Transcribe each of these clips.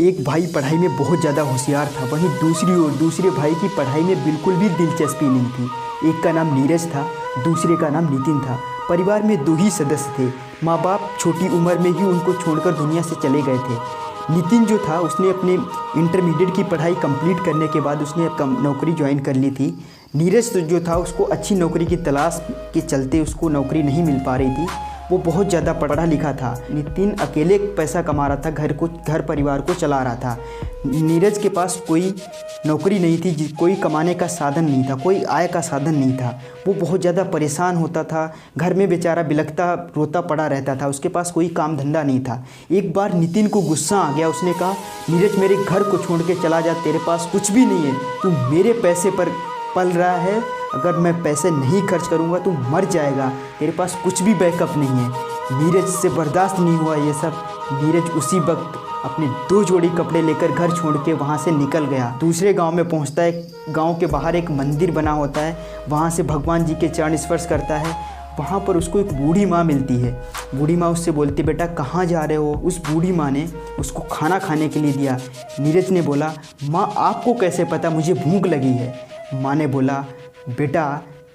एक भाई पढ़ाई में बहुत ज़्यादा होशियार था, वहीं दूसरी ओर दूसरे भाई की पढ़ाई में बिल्कुल भी दिलचस्पी नहीं थी। एक का नाम नीरज था, दूसरे का नाम नितिन था। परिवार में दो ही सदस्य थे। माँ बाप छोटी उम्र में ही उनको छोड़कर दुनिया से चले गए थे। नितिन जो था उसने अपने इंटरमीडिएट की पढ़ाई कंप्लीट करने के बाद उसने नौकरी ज्वाइन कर ली थी। नीरज जो था उसको अच्छी नौकरी की तलाश के चलते उसको नौकरी नहीं मिल पा रही थी। वो बहुत ज़्यादा पढ़ा लिखा था। नितिन अकेले पैसा कमा रहा था, घर परिवार को चला रहा था। नीरज के पास कोई नौकरी नहीं थी, कोई कमाने का साधन नहीं था, कोई आय का साधन नहीं था। वो बहुत ज़्यादा परेशान होता था, घर में बेचारा बिलखता रोता पड़ा रहता था, उसके पास कोई काम धंधा नहीं था। एक बार नितिन को गुस्सा आ गया, उसने कहा नीरज मेरे घर को छोड़ के चला जा, तेरे पास कुछ भी नहीं है, तू मेरे पैसे पर पल रहा है, अगर मैं पैसे नहीं खर्च करूंगा तो मर जाएगा, तेरे पास कुछ भी बैकअप नहीं है। नीरज से बर्दाश्त नहीं हुआ ये सब। नीरज उसी वक्त अपने 2 जोड़ी कपड़े लेकर घर छोड़ के वहाँ से निकल गया। दूसरे गांव में पहुँचता है। गांव के बाहर एक मंदिर बना होता है, वहाँ से भगवान जी के चरण स्पर्श करता है। वहाँ पर उसको एक बूढ़ी माँ मिलती है। बूढ़ी माँ उससे बोलती बेटा कहाँ जा रहे हो। उस बूढ़ी माँ ने उसको खाना खाने के लिए दिया। नीरज ने बोला माँ आपको कैसे पता मुझे भूख लगी है। माँ ने बोला बेटा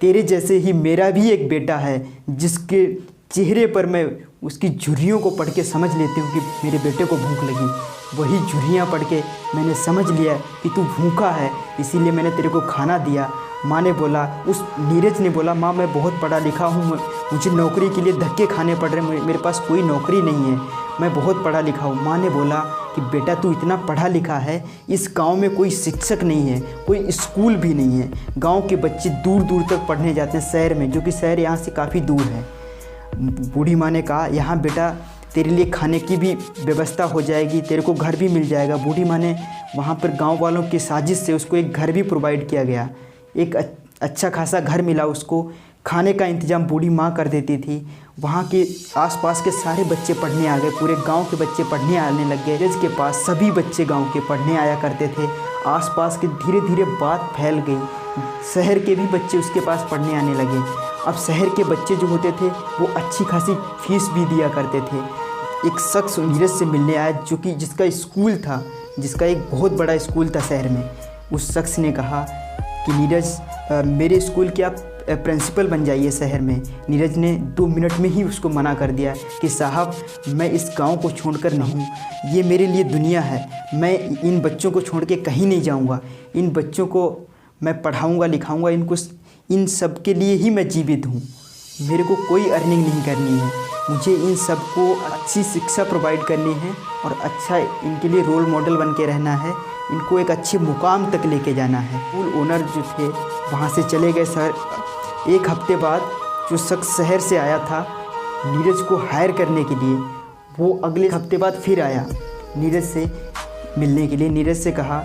तेरे जैसे ही मेरा भी एक बेटा है, जिसके चेहरे पर मैं उसकी झुर्रियों को पढ़ के समझ लेती हूँ कि मेरे बेटे को भूख लगी। वही झुर्रियाँ पढ़ के मैंने समझ लिया कि तू भूखा है, इसीलिए मैंने तेरे को खाना दिया। माँ ने बोला, उस नीरज ने बोला माँ मैं बहुत पढ़ा लिखा हूँ, मुझे नौकरी के लिए धक्के खाने पड़ रहे हैं, मेरे पास कोई नौकरी नहीं है, मैं बहुत पढ़ा लिखा हूँ। माँ ने बोला कि बेटा तू इतना पढ़ा लिखा है, इस गांव में कोई शिक्षक नहीं है, कोई स्कूल भी नहीं है। गांव के बच्चे दूर दूर तक पढ़ने जाते हैं शहर में, जो कि शहर यहाँ से काफ़ी दूर है। बूढ़ी माँ ने कहा यहाँ बेटा तेरे लिए खाने की भी व्यवस्था हो जाएगी, तेरे को घर भी मिल जाएगा। बूढ़ी माँ ने वहाँ पर गाँव वालों की साजिश से उसको एक घर भी प्रोवाइड किया गया। एक अच्छा खासा घर मिला उसको। खाने का इंतज़ाम बूढ़ी माँ कर देती थी। वहाँ के आसपास के सारे बच्चे पढ़ने आ गए, पूरे गांव के बच्चे पढ़ने आने लग गए। नीरज के पास सभी बच्चे गांव के पढ़ने आया करते थे। आसपास के धीरे धीरे बात फैल गई, शहर के भी बच्चे उसके पास पढ़ने आने लगे। अब शहर के बच्चे जो होते थे वो अच्छी खासी फीस भी दिया करते थे। एक शख्स नीरज से मिलने आया जो कि जिसका स्कूल था, जिसका एक बहुत बड़ा स्कूल था शहर में। उस शख्स ने कहा कि नीरज मेरे स्कूल के आप प्रिंसिपल बन जाइए शहर में। नीरज ने 2 मिनट में ही उसको मना कर दिया कि साहब मैं इस गांव को छोड़कर नहीं, ये मेरे लिए दुनिया है, मैं इन बच्चों को छोड़ के कहीं नहीं जाऊंगा। इन बच्चों को मैं पढ़ाऊंगा लिखाऊंगा, इन सब के लिए ही मैं जीवित हूँ। मेरे को कोई अर्निंग नहीं करनी है, मुझे इन सबको अच्छी शिक्षा प्रोवाइड करनी है और अच्छा इनके लिए रोल मॉडल बन के रहना है, इनको एक अच्छे मुकाम तक लेके जाना है। स्कूल ओनर जो थे वहाँ से चले गए सर। 1 हफ्ते बाद जो शख्स शहर से आया था नीरज को हायर करने के लिए, वो अगले हफ्ते बाद फिर आया नीरज से मिलने के लिए। नीरज से कहा,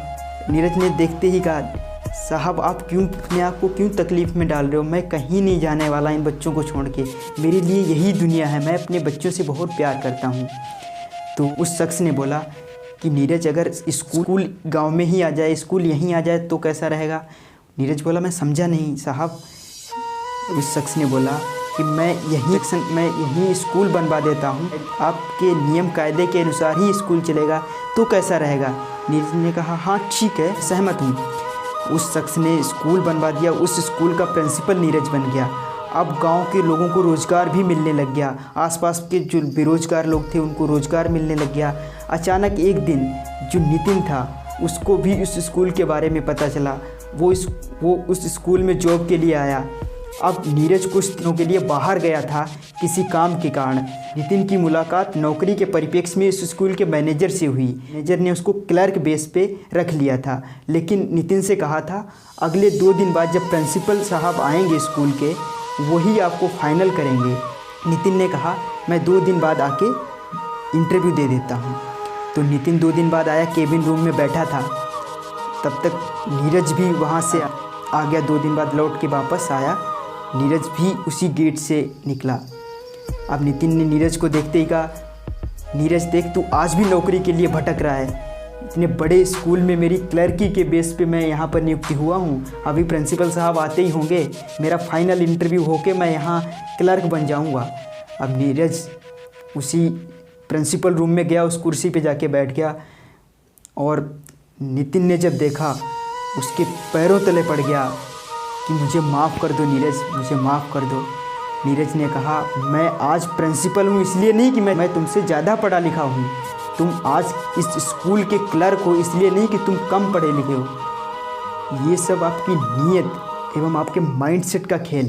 नीरज ने देखते ही कहा साहब आप अपने आप को क्यों तकलीफ़ में डाल रहे हो, मैं कहीं नहीं जाने वाला इन बच्चों को छोड़ के, मेरे लिए यही दुनिया है, मैं अपने बच्चों से बहुत प्यार करता हूँ। तो उस शख्स ने बोला कि नीरज अगर स्कूल गांव में ही आ जाए, स्कूल यहीं आ जाए तो कैसा रहेगा। नीरज बोला मैं समझा नहीं साहब। उस शख्स ने बोला कि मैं यहीं स्कूल बनवा देता हूँ, आपके नियम कायदे के अनुसार ही स्कूल चलेगा तो कैसा रहेगा। नीरज ने कहा हाँ ठीक है, सहमत हूँ। उस शख्स ने स्कूल बनवा दिया। उस स्कूल का प्रिंसिपल नीरज बन गया। अब गांव के लोगों को रोज़गार भी मिलने लग गया, आसपास के जो बेरोज़गार लोग थे उनको रोज़गार मिलने लग गया। अचानक एक दिन जो नितिन था उसको भी उस स्कूल के बारे में पता चला। वो उस स्कूल में जॉब के लिए आया। अब नीरज कुछ दिनों के लिए बाहर गया था किसी काम के कारण। नितिन की मुलाकात नौकरी के परिप्रेक्ष्य में इस स्कूल के मैनेजर से हुई। मैनेजर ने उसको क्लर्क बेस पे रख लिया था, लेकिन नितिन से कहा था अगले 2 दिन बाद जब प्रिंसिपल साहब आएंगे स्कूल के, वही आपको फाइनल करेंगे। नितिन ने कहा मैं 2 दिन बाद आके इंटरव्यू दे देता हूँ। तो नितिन 2 दिन बाद आया, केबिन रूम में बैठा था। तब तक नीरज भी वहाँ से आ गया। 2 दिन बाद लौट के वापस आया। नीरज भी उसी गेट से निकला। अब नितिन ने नीरज को देखते ही कहा नीरज देख तू आज भी नौकरी के लिए भटक रहा है, इतने बड़े स्कूल में मेरी क्लर्की के बेस पे मैं यहाँ पर नियुक्ति हुआ हूँ, अभी प्रिंसिपल साहब आते ही होंगे, मेरा फाइनल इंटरव्यू होके मैं यहाँ क्लर्क बन जाऊँगा। अब नीरज उसी प्रिंसिपल रूम में गया, उस कुर्सी पे जाके बैठ गया। और नितिन ने जब देखा उसके पैरों तले पड़ गया कि मुझे माफ़ कर दो नीरज, मुझे माफ़ कर दो। नीरज ने कहा, मैं आज प्रिंसिपल हूँ इसलिए नहीं कि मैं तुमसे ज़्यादा पढ़ा लिखा हूँ, तुम आज इस स्कूल के क्लर्क हो इसलिए नहीं कि तुम कम पढ़े लिखे हो। ये सब आपकी नीयत एवं आपके माइंडसेट का खेल है।